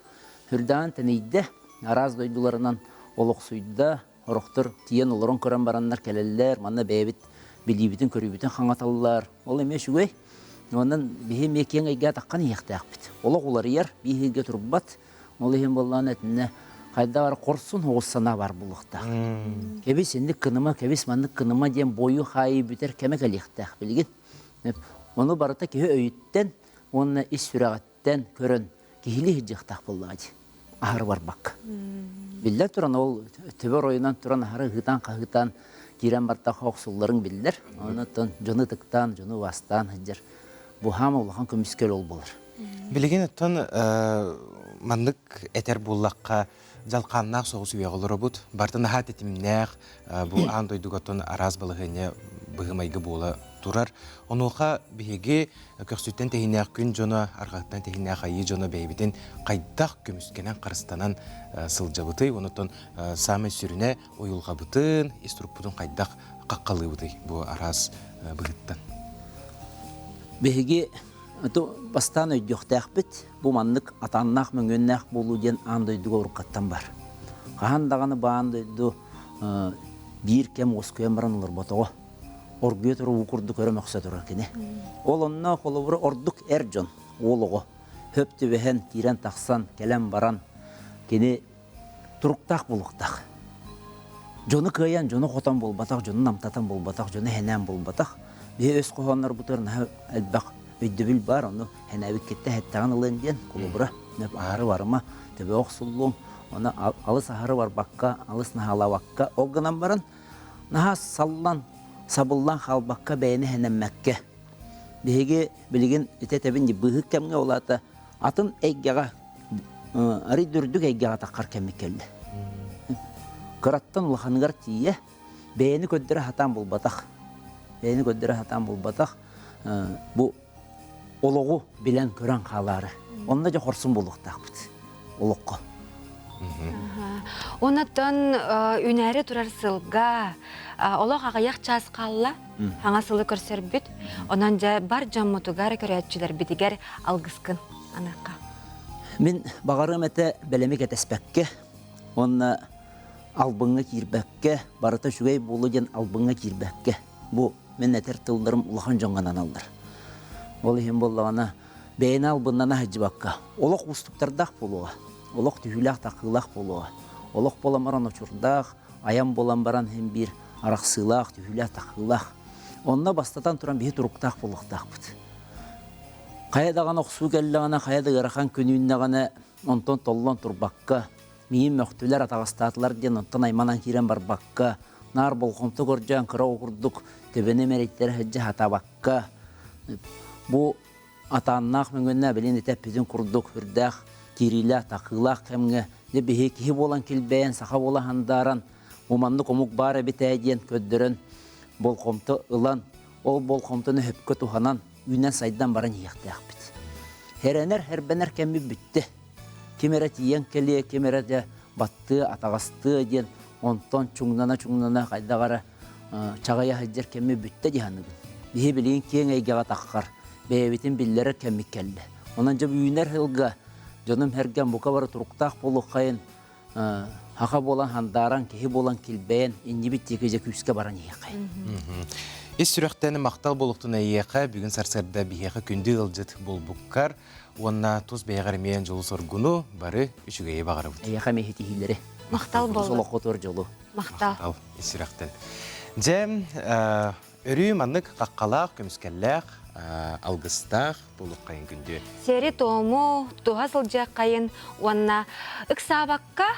Speaker 13: хүрдаған тәнейді, араз дойдыларынан олық суйда, орықтыр тиен олырын көрін барандар кәлелер, манна бәйбіт, білейбітін көрейбітін қаңаталылар. Ол еме шүгей, онын бейі мекең әйге таққан еқтәқ біт. Олық олар ер, бейге тұрбат, ол ең болған әтіне қайда бар қорсын оғызсана бар бұлықта. Кәбес ендік кыныма, кәбес мандық кыныма ден бойы қайы бүтер кәмек әлектәқ білген. Оны барыта кеге өйттен, оны ес сүрағат кәлбәттен көрін кихили хиджихтақ боллады. Ахыр бар бак. Биллер туран ол төбөр ойынан туран ахары хытан қағытан кирен барта хоқсулларын биллер. Онытын жоны тықтан, жоны вастан хиджер. Бу хам олған көміскел ол болыр.
Speaker 1: Билеген оттон мандык этер буллакка жалқаннақ соғыс үйеғылыр бұд. Бартын хат етімнәқ бұл андойдығатын араз балығыне бұғымайғы бола турар. Онуға бігеге көксүттен тәхінәқ күн жоны, арғаттан тәхінәқ айы жоны бәйбітін қайдақ көміскенен қарыстанан сылжабыты. Онуттан самы сүріне ойылға бұтын, иструппудың қайдақ қаққалы бұты бұл араз бұғыттан.
Speaker 13: Бігеге бастан өйдіқтәқ біт, бұл мандық атаннақ мүнгеннәқ болу ден андойдыға ұрқаттан бар. Қағандағаны баандойды бір кем осқойын баран олар ботығы. Оргүйе тұру ұқырды көрі мәқсат ұрар кене. Ол онына қолы бұры ордық әр жон, олығы. Хөпті бәхен, тирен тақсан, кәлем баран, кене тұрықтақ болуқтақ. Жоны көйен, жоны қотан болбатақ, жоны намтатан болбатақ, жоны хәнән болбатақ. Бе өз қоғанлар бұтырын әлбәқ өйдібіл бар, оны хәнәбік кетті әттіған ұлын ден, қолы бұры, нөп ары барыма, төбе оқсулуым, оны алыс ары бар баққа, алыс нахала баққа, оғынан барын, наға саллан, сабыллан қалбаққа бәйіні хәнәммәкке. Беге білген үтетебін бұғы кәмге олаты, атын әйгеға, ары дүрдік әйгеға таққар кәмі келді. Қыраттан ұлғанығар тие, бәйіні көддірі хатан болбатақ. Бәйіні көддірі хатан болбатақ. Бұл олығы білен көрен қалары. Онда жа қорсын болуқтақ бұд. Олыққа.
Speaker 2: Онаттан үнәрі тұрар сылға, олық ағаяқ час қалла, аңа сылы көрсер бүт, онан жа бар жаммутугар көрәтчілер бітігер алғысқын анаққа.
Speaker 13: Мен бағарым әті бәлемек әтәспәкке, оны албыңа кирбәкке, барыта шүгей болу ден албыңа кирбәкке. Бұл мен әтер тылдырым ұлған жоңғанан алдар. Ол ехен болағана бәйін албыннана хаджыбаққа. Олық ұстыптардақ болуға, олық түйілақ тақылақ болуға. Олық боламаран ұчырдақ, аян боламаран hem бір арақсылақ, түйілақ тақылақ. Онына бастатан тұран бейт ұрықтақ болуқтақ бұд. Қаядаған оқсу кәліліғана, қаяды ғарақан көнуіннағана онтон толлон тұрбаққа. Мейін мөқтілер атағыстатылар ден онтон айманан керен бар баққа. Нар болқымты көржен қыра оқырдық, төбені мәреттері хаджы хатабаққа. Бұл атаннақ мүнгенне білен етеп біздің құрдық, үрдәқ, керилі, тақылақ кәмге, бейі кейі болан келбәйін, сақа бола хандаран, оманды комук бары бітәйден көддірін, болқымты ұлан, ол болқымтыны хөпкі туханан, үйнен сайдан баран еқтәқ біт. Хәрәнер, әрбәнер кәмі бүтті. Кемері тиен келе, кемері батты, атағасты ден, онтон чуңнана қайдағары чағая хаджар кәмі бүтті дегенігін. Бейі білейін кейін әйгеға таққар, бәйбетін білдері кәмі кәлді. Онан жа үйінер хылға, жоным әрген бұқа бары тұрықтақ болу қайын, хақа болан хандаран, кейі болан келбәйін, енді біттегі жа күске баран еқайын.
Speaker 1: Ес сүрәқтәні мақтал болуқтың әйеқа, бүгін сарсарда бейеқа күнді ғылжыт бол бұққар, онна тұз бейғармейін жолы соргуну бары үшігейе бағары бұд.
Speaker 13: Әйеқа мейхеті хилері.
Speaker 2: Мақтал болды.
Speaker 13: Солық отыр жолу.
Speaker 2: Мақтал.
Speaker 1: Ес сүрәқтән. Жәм, өрі маңнық қаққалақ, көміскәлләқ, алғыстақ болуқ қайын күнді.
Speaker 2: Сері тому, туға сылжақ қайын, онна ұқсабаққа,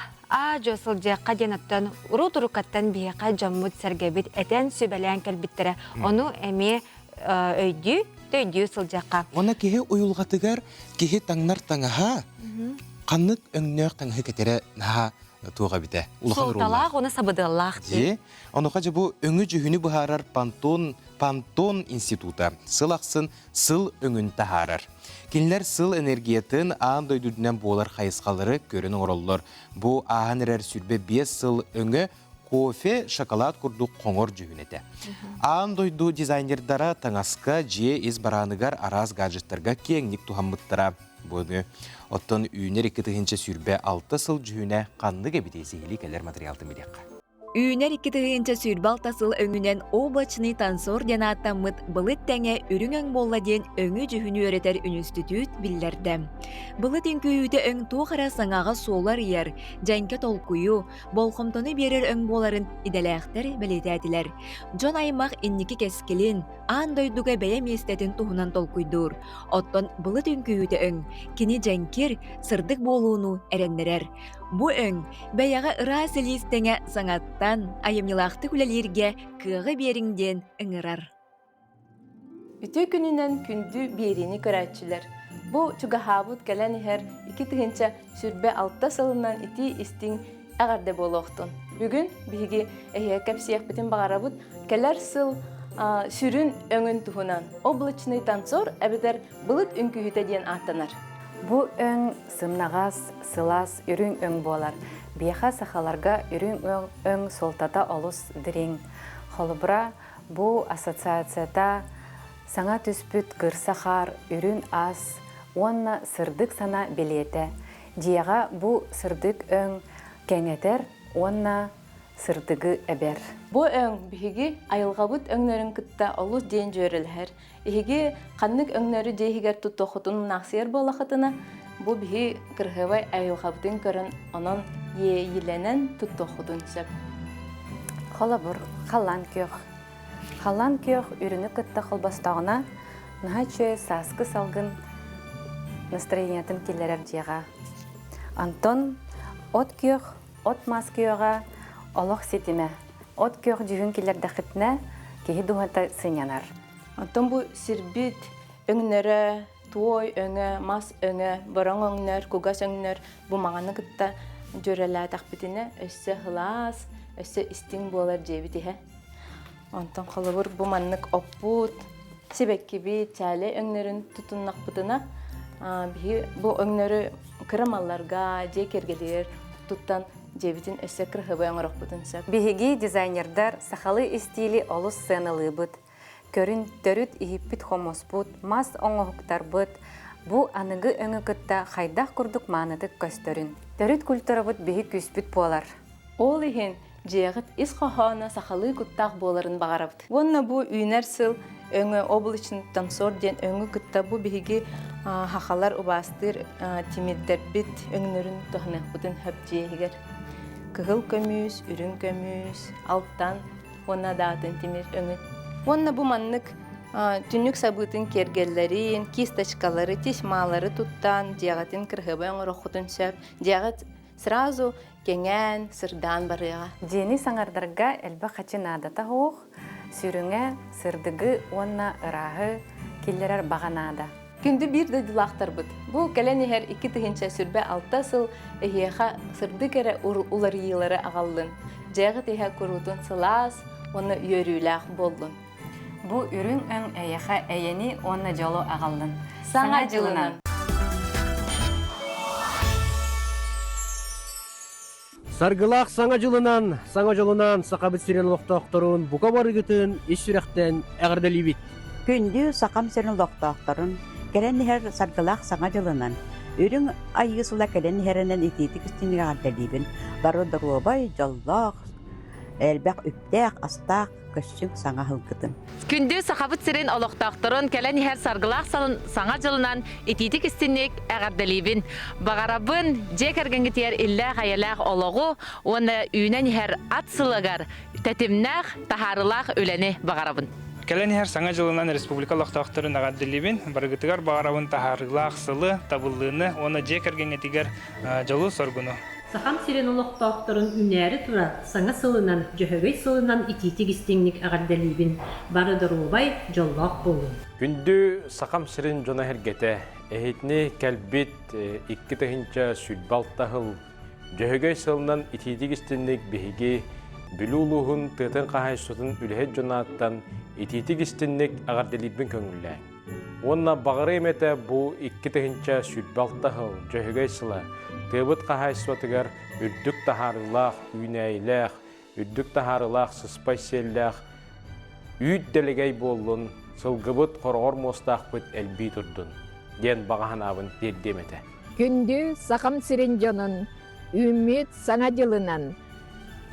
Speaker 2: жо сылжаққа денаттан, ұру-тұрықаттан бейеқа жаммуд сәргебет әтен сөбәлән кәлбіттірі. Оны әме өйді, төйді сылжаққа.
Speaker 1: Оны кеге ойылғатығар, кеге таңнар таңаға, қаннық өңнөк таңғы кетері наға туға біте.
Speaker 2: Солталақ, оны сабыдылақ де.
Speaker 1: Онуға жа бұл өңі жүхіні бұхарар Пантон института. Сыл ақсын сыл өңін тахарар. Кенлер сыл энергиятын аан дойдудынан болар қайысқалары көрінің ороллар. Бұл аан әрер сүрбе 5 сыл өңі кофе, шоколад күрді қоңыр жүхінеті. Аан дойду дизайнердара таңасқа же ез баранығар араз гаджеттарға кеңнік тухаммыттара. Бұны оттон үйінер 2-тігінші сүрбе 6 сыл жүхіне қанны кәбітесі елі кәлер материалтын білеққа.
Speaker 14: Үүнер 2 сүрбал тасыл өңүнен облачный танцор ден аттаммыт былыт тәңе үрүң өң болла ден өңү жүхүнү өретер үнүстүтүт биллерде. Былыт үңкүйүтө өң туохара саңаға солар ер, жәнке толкую, болхомтону берер өң боларын иделәқтер белетәдилер. Жон аймақ инники кескелин, андойдуга бәе местетін туһунан толкуйдур. Оттон былыт үңкүйүтө өң, кини жәнкер сырдык болууну эреннерер. Бу өң бәяға ыра селистеңе саңаттан айымнылақты күлелерге кығы беріңден ыңырар.
Speaker 11: Үтө күнінен күнді берini көрәтчілер. Бу чугахабыт кәлән ихер 2 тыгынча сүрбе 6 сылынан ити истин әгәрде болуқтын. Бүгін биги кәпсияқ бітін бағарабыт кәләр сыл сүрін өңін туһунан. Облачный танцор әбетер былыт үңкүһүтә ден аттанар.
Speaker 15: Бу өң сымнағас, сылас, үрің өң болар. Бияха сахаларга үрің өң солтата олус дирин. Холыбра бу ассоциацията саңа түспүт гырсахар, үрін ас, онна сырдык сана белеті. Дияға бу сырдык өң кәңетер, онна сырдыгы әбер.
Speaker 11: Бу өң биһиги айылғабыт өңнөрүн кытта олус ден жөрелһер. Иһиги қаннык өңнөрү дейгер туттохутун нақсиер болахытына бу биһи кырһыбай айылғабытын көрөн онон еленен туттохутун сөп.
Speaker 15: Холобур, халлан кёх. Халлан кёх үріні кытта холбастағына нахачы саскы салгын настроениятын келерер дияға. Антон, от кёх, от мас кёға олох сетиме. От кёх жүгін келерді қытна кехи дуғата сынянар.
Speaker 11: Антон бу сирбит өңнөрө, туой өңө, мас өңө, борон өңнөр, кугас өңнөр бу маңаны кытта жөрелә тақпитине өссө хылас, өссө истин болар жебитиhe. Антон холобур бу маннык оппут, себекки би чәле өңнөрүн тутуннақпытына бу өңнөрү кырамалларга, жекергелер туттан жебитин өссө кырхыбы өңөрөкпутун сөп.
Speaker 15: Биһиги дизайнердар сахалы стили олус сценалы быт. Көрін төрүт ихиппит хомоспут, мас оңоһуктар быт. Бу аныгы өңі кытта хайдах курдук маанытык көстөрүн. Төрүт культура быт биһи күспүт болар.
Speaker 11: Ол ихин жегыт ис хохана сахалы куттах боларын багарабыт. Вонна бу үйнер сыл өңі облачный танцор ден өңі кытта бу биһиги хахалар убастыр тимиддербит өңнөрүн тохнахбытын хөп жегер. Кыгыл көмүс, үрүн көмүс, алттан онна даатын тимир өңі. Онна бу маннык түннүк сабытын кергеллерин, кисточкалары, тесмалары туттан, диагатын кырхыбы оңорохутун сөп, диагат сразу кеңен, сырдан барыга.
Speaker 15: Дени саңардарга элбе хачинадата хоох, сүрүңе сырдыгы онна ырахы киллерер баганада.
Speaker 11: Күнді бир дыдылақтар бұд. Бу кәлән ихер 2 тыгынча сүрбе 6 сыл эхеха сырдык эре улар йылары ағаллын. Жайғыт эхе курутун сылас, оны үйөрүләк болдун.
Speaker 15: Бу үрүң өң эйеха эйени онна жолу ағаллын.
Speaker 11: Саңа жылынан.
Speaker 4: Саргылақ саңа жолунан сақабыт сирен лоқтақтырын бұқа барығытын еш сүректен әғірдәлі бит.
Speaker 16: Күнді сақам сирен лоқтақтырын кәләннихер саргылақ саңа жылынан. Үрің айғысыла кәләннихерінен ететік істенік ағырдәлібін. Бары дұрлыбай, жоллақ, әлбәқ үптәқ, астақ, көшсің саңа хылқытын.
Speaker 17: Күнді сақабыт сирен олықтақтырын кәләннихер саргылақ саңа жылынан ететік істенік ағырдәлібін. Бағарабын жекергенгетер иллә ғаялақ олығы, оны үйнәнихер атсылығар, тәтімнәқ, тахарылақ өләне бағарабын.
Speaker 18: Кәләнихер саңа жылынан республика лоқтақтырын ағаддылыбын, барғытығар бағарабын тахарылақ сылы, табыллыны, оны жекергенгетігер жолу соргуну.
Speaker 19: Сахам сирен олоқтақтырын үнәрі тұра саңа сылынан, жөхөгей сылынан ититік істеңнік ағаддылыбын, бары дұрулбай жоллақ болу.
Speaker 20: Күнді сақам сирен жона хергете, әхетіне кәлбет 2 тыгынча сүлбалтағыл, жөхөгей сылынан ититік істеңнік бейге Білулуғын тұтын қағайшытын үлхет жонаттан ититік істіннік ағарделибін көңілі. Онна бағыры еметі бұл 2 тыгынча сүлбалтағыл жөхігей сыла тұбыт қағайшытығар үрдік тахарылақ, үйнәйләқ, үрдік тахарылақ, сыспай селләқ, үйт дәлегей болын, сылғыбыт қорғыр мостақ бұт әлбей тұрдын. Ден бағахан абын дердеметі.
Speaker 21: Күнді сақам сирен жонын, үмет саңа жылынан,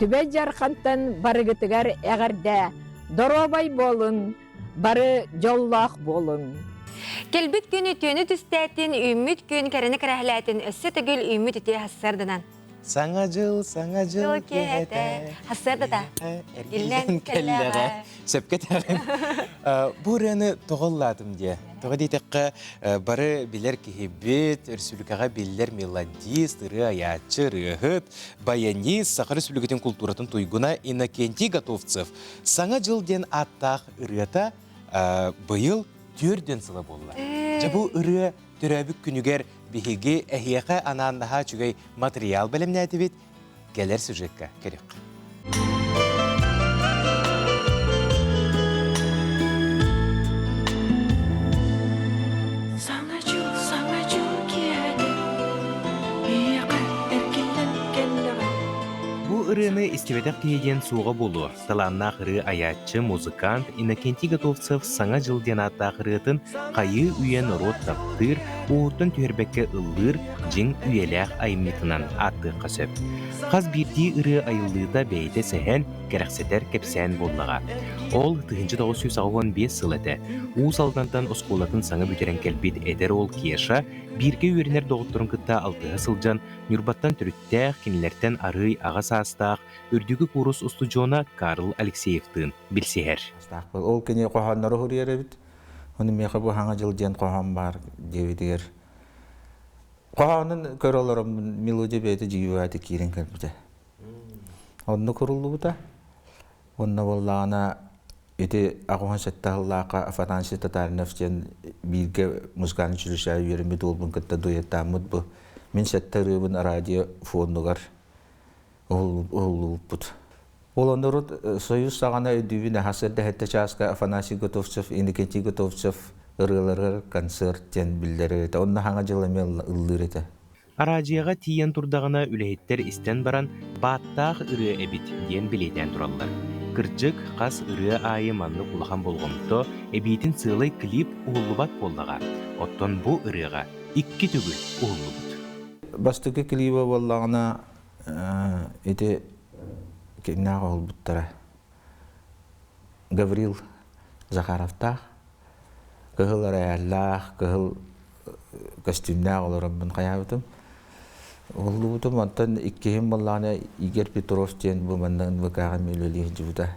Speaker 21: түбе жарқантан барыгытыгар әгәрдә. Доробай болын, бары жоллақ болын.
Speaker 2: Келбит күні төні түстәтін, үміт күн кәріні кәрәхләтін, өссі түгіл үміт үте хассардынан.
Speaker 1: Саңа жыл кеәді.
Speaker 2: Хассардыда.
Speaker 1: Илен кәлләға. Сөпке тәғын. Бұл рәні тоғылладым де. Тоғы дейтіққа бары білер кехебет, өрсүлікаға білер мелодист, ыры аячы, рыхыт, баянист, Саха Республикатын культуратын туйгуна Иннокентий Готовцев. Саңа жыл ден аттақ ырыта бұйыл түрден сылы болла. Жабу ыры түрәбік күнігер бігеге әхияқа анандаға чүгей материал бәлемне әтібет, келер сюжетка керек. Ырыны истебетек кейден суға болу. Таланнақ ыры аятчы, музыкант Иннокентий Готовцев саңа жылден аттақ ырытын қайы үйен рот таптыр, уғыртын түрбекке ыллыр, жың үйеләқ айымнетінан атты қасып. Қаз бірді ыры айыллыда бәйті сәхен кәрәқсетер кепсән болдыға. Ол 1995 сылыты. Уыз алдантан осколатын саңа бүтерен кәлбет әдер ол кеша, бірге өрінер доғыттырын күтті алтығы сылжан, нүрбаттан түріттәқ, кенілерден арый аға састақ, үрдігі курус устуджона Карл Алексеевтің білсегер.
Speaker 22: Ол кене қоғанлары хүрер әбіт. Оны меқі бұл хаңа жылден қоған бар дебедер. Қоғанын көр оларым мелодия бәйті жиу әді кейрен кәлбіті. Оны көрілді бұта. Оны болағына өте ағуан сәттағылаға Афанасий Татарновтен бірге музыканы жүріші өйерімет олбын күтті дуеттамыд бұл. Мен сәттәрібін радио фондығар олып бұд. Ол онырыд Союз сағана өдібін әхасырды әтті часқа Афанасий Готовцев, Иннокентий Готовцев ырылары концерттен білдері. Онына хаңа жылымен ұллыр еті.
Speaker 1: Арадияға тиен турдағына үләйттер істен баран баттақ ыры әбит ден білетен туралылар. Кырджык қас ыры айы манны құлақан болғымды әбейтін сылай клип ұлыбат болдыға. Оттон бұ ырыға 2 түгіл ұлы бұд.
Speaker 22: Бастықы клипі болдағына әті кеннағы ол бұттара. Гаврил Захаровтақ, кығыл әрәллақ, кығыл костюмнақ оларымын қаябытым. Олы бұтым, антан иккейім болағына Игер Петров тен бұмандан вықағын мөлелі жүбіта.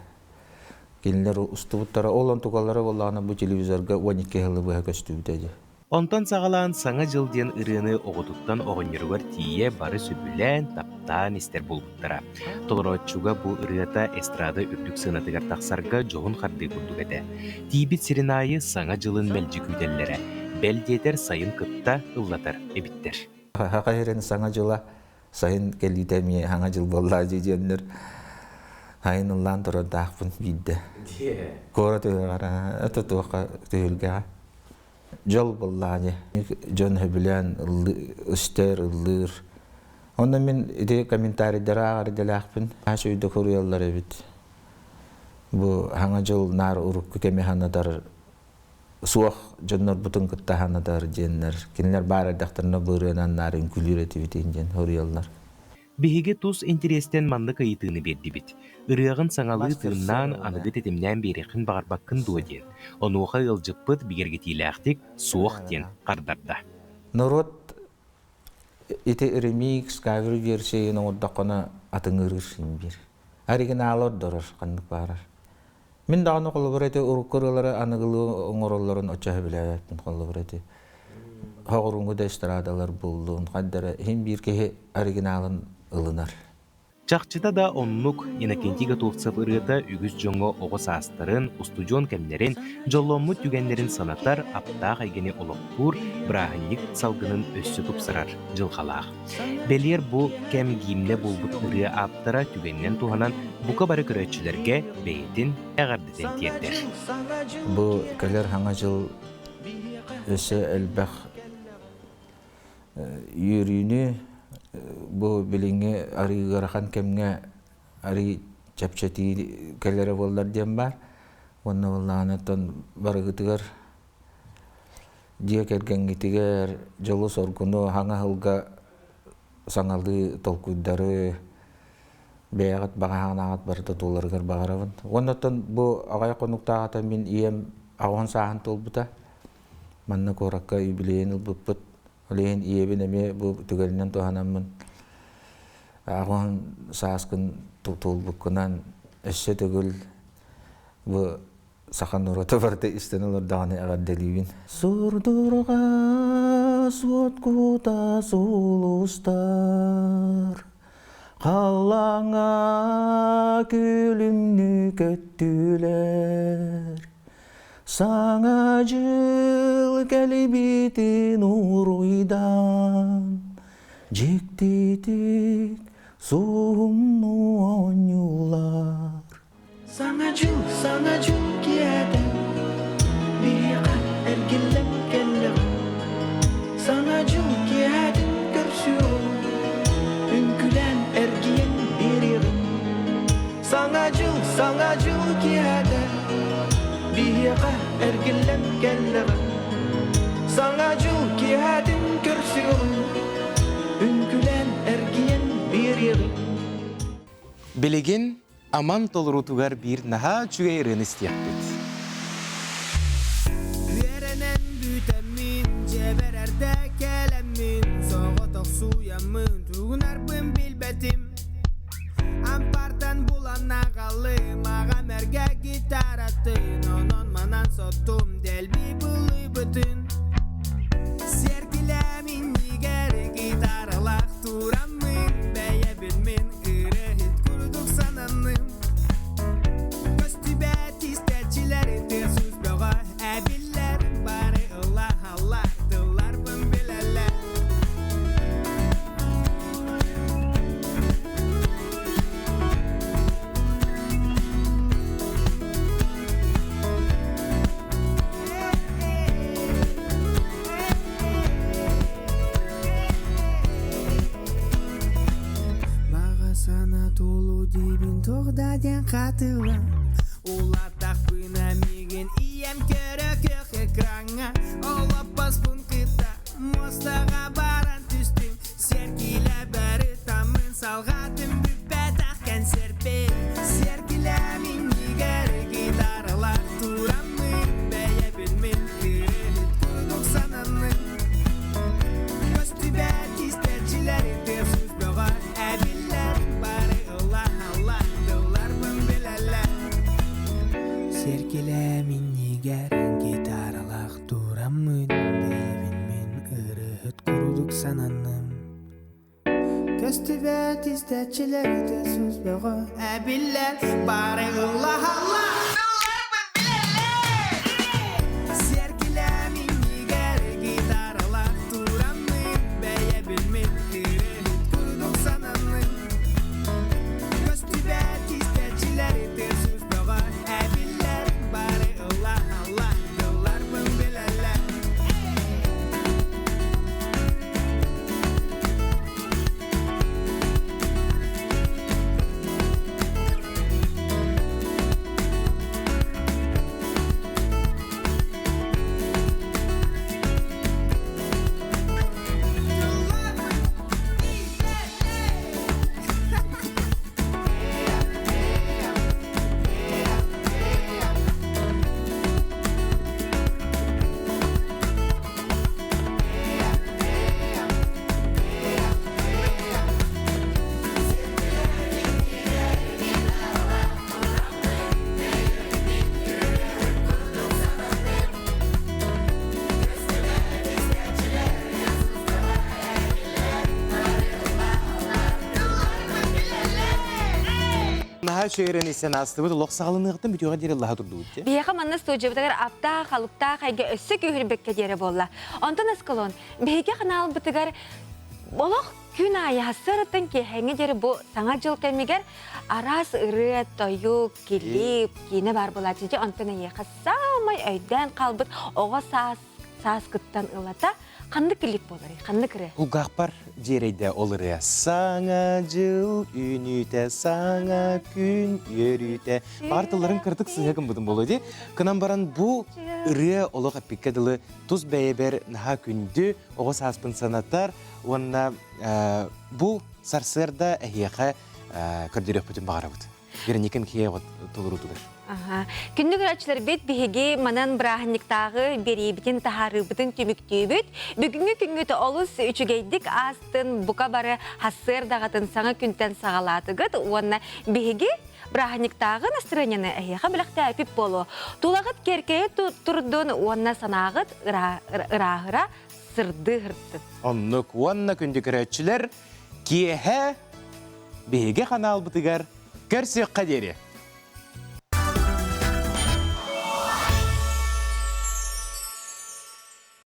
Speaker 22: Келінлер ұсты бұттара, ол антуқалары болағына бұл телевизорға 12 жылы бұға көстүбіті.
Speaker 1: Онтан сағалан саңа жылден ырыны оғытуттан оғынырғар тие бары сөбілен, таптан істер болбыттара. Толоротчуға бұл ырыата эстрада үрдік сынатығар тақсарға жоғын қарды күрдік әді. Тибит сиренайы саңа жылын мәлжі күйделлері. Бәлдетер сайын кытта ұллатар әбіттер.
Speaker 22: Хақайрен саңа жыла сайын кәлітәме хаңа жыл болла жейденлер. Хайын ұллан тұрын тақпын бейді. Кора түйілгара, әті туаққа түйілгара. Жол болланы, жон хөбілен, үстер, ұллыр. Онда мен иде комментарийдері ағарды лақпын. Аш үйді көріялар әбіт. Бұл хаңа жыл нар ұрыққы кеме ханадар суақ жоннор бұтын күтті ханадар женлер. Кенлер бар әдіқтіріні бұрынан нарын күлір әтібетен жен көріялар.
Speaker 1: Беге туз интерестен манны кайытыны берді бит. Үріғын саңалы тыңнан анығыт етімнен берекін бағарбаққын дуаден. Онуға ұлжықпыт бігергетейлі әқтік суақтен қардарда.
Speaker 22: Народ ете ремикс, кавер версияны ордақына атын ұрыршын бір. Оригиналор дұрыр, қандық барар. Мен дағыны қолы бір әте ұрыққырылары анығылы оңырыларын очағы біле әттін қолы бір әте. Хоғырыңғы да эстрадалар болуын, қаддары хем бір кеге оригиналын ылынар.
Speaker 1: Чақчыда да оннук Иннокентий Готовцев ырыта үгіз жоңы оғыс астырын, устудион кәмлерін, жолломмы түгенлерін санатар аптақ әйгені олықпур, бірағынник салғының өссі тұпсырар жылғалақ. Белер бұл кәм геймле болбыт ыры аптара түгеннен туғанан бұқа бары көрәтшілерге бейетін әғардетен тиердер.
Speaker 22: Бұл кәлер хаңа жыл өсі әлбәқ үйіріне bu bilinge ari garakan kemge ari çapçati kellere bollar diyen var. Onu vallahi ton barıgıtıgar diye kergen gitiger jolu sorgunu hanga hılga sangaldı tolkudları бәғат бағағанағат барыта толаргар бағарабын. Оннаттан бұ ағай қонуқтағата мен ием ағуан сағын толбыта. Манна коракка юбилейін ұлбыппыт. Олейін иебін әме бұ түгелінен туғанамын. Ағуан сағысқын толбыққынан әші түгіл бұ сақан ұраты барды істен олардағаны ағадделейін. Сурдурға суот кута сулустар, қалаңа күлімні көттілер. Саңа жыл кәлібетін ұруйдан, жектетік суымны оңюлар.
Speaker 5: Саңа жыл киәдім, бейіға әргелім кәлім. Саңа жыл киәдім көрсуім, үңкілән әргейін берерім. Саңа жыл киәдім, бейіға әргелім кәлім. Саңа жыл киәдім көрсуім, үңкілән әргейін берерім.
Speaker 1: Білеген аман толырутугар бір наға чүгейрін істияқпет.
Speaker 5: Үйеренен бүтәмін, жеберәрді кәләмін, соғытық суямын, түгін арбын білбәтім. Ампартан бұлан ағалы, маған әрге гитаратын, онын манан соттым, дәлбі бұлы бүтін. Серкіләмін, егер гитаралақ турамын, бәйе білмін, үрәхет күрдік сананым. Көстібәт істәтчілері тесіз бөға, әбілер бары ұлағалар, дылар бұн біләлі. Sana tolu dibin toğdaden katıla Ulatak bina migin iyem körök yok ekrana Olap baspun kıta Mostağa baran tüstün Serkile bari tamın salgatın Büppetakken serpe Serkile min yiger gitarlar Turamın beye bilmin Kırıhıt kurduk sananın Göstübet isterçileri tefsüz böğa Ebiller Serkilemin yigerin gitaralaq duramın Beyvin min ırıhıt kuruduk sananım Köstübet istətçiləri də söz bəğa Əbiller bari Allah Allah Serkilemin yigerin gitaralaq duramın Beyvin min ırıhıt kuruduk sananım Köstübet istətçiləri də söz bəğa Əbiller bari Allah Allah Yollar bın bilələr
Speaker 1: Наға чүгейрін esen астыбыд, лоқ сағылынығыттың бүтіға дері Allaha тұрды өтті.
Speaker 2: Бияқа манна студиябытығар апта, қалыпта, қайға өссі күйірбекке дері болла. Онтан эскалон, бейге қанал бұтығар болық күн аясырытын кехеңі дері бұл саңа жыл кәмегер арас ұры, тойу, келіп, кейіні бар бола жеде. Онтан аяқа самай өйден қалбыт, оға саас күттан ылата. Қанды клип болыр, қанды кірі?
Speaker 1: Құлғақ бар жерейді олыры. Саңа жыл үйніте, саңа күн өріте. Бартыларын кірдік сығығын бұдың болу де. Кынан баран бұл үрі олық әппеккеділі тұз бәйебер наға күнді оғы саспын санаттар. Онына бұл сарсырда әйеқі көрдөрөх бүтүн багарабыт. Берникем кие толурутугар.
Speaker 2: Күннүк ачылар бет биһиги манан брахниктагы берибитин тахарыбытын түмүктүүбүт. Бүгүнгү күнгөтө олус үчүгейдик астын бука бары хассыр дагатын саңа күнтен сагалатыгыт. Уонна биһиги брахниктагы настроенияны эхиха билахта эпип болу. Тулагыт керкее турдун уонна санагыт ырахыра сырды хыртты.
Speaker 1: Оннук уонна күндүк ачылар кие биһиги канал бытыгар көрсөк кадери.